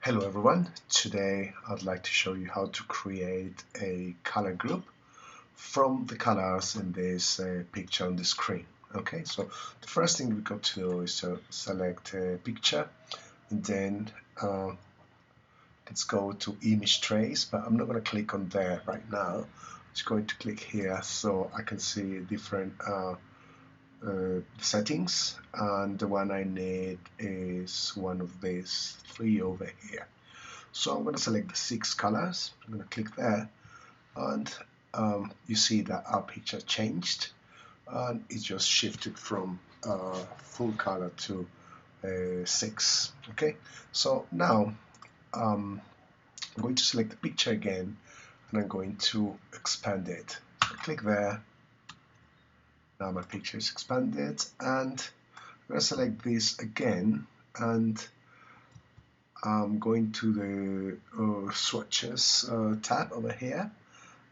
Hello everyone, today I'd like to show you how to create a color group from the colors in this picture on the screen. Okay, so the first thing we got to do is to select a picture and then let's go to image trace, but I'm not going to click on there right now. I'm just going to click here so I can see different settings, and the one I need is one of these three over here. So I'm going to select the 6 colors. I'm going to click there, and you see that our picture changed and it just shifted from full color to 6. Okay, so now I'm going to select the picture again and I'm going to expand it. So click there. Now my picture is expanded, and I'm going to select this again, and I'm going to the swatches tab over here,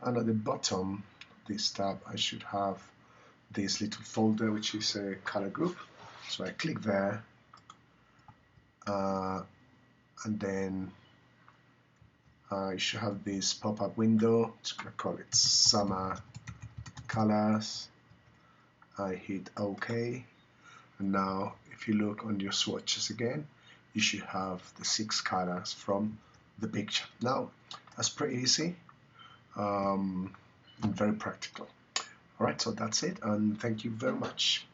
and at the bottom of this tab I should have this little folder which is a color group. So I click there, and then I should have this pop-up window. Just gonna call it summer colors. I hit OK, and now if you look on your swatches again, you should have the 6 colors from the picture. Now that's pretty easy and very practical. Alright, so that's it, and thank you very much.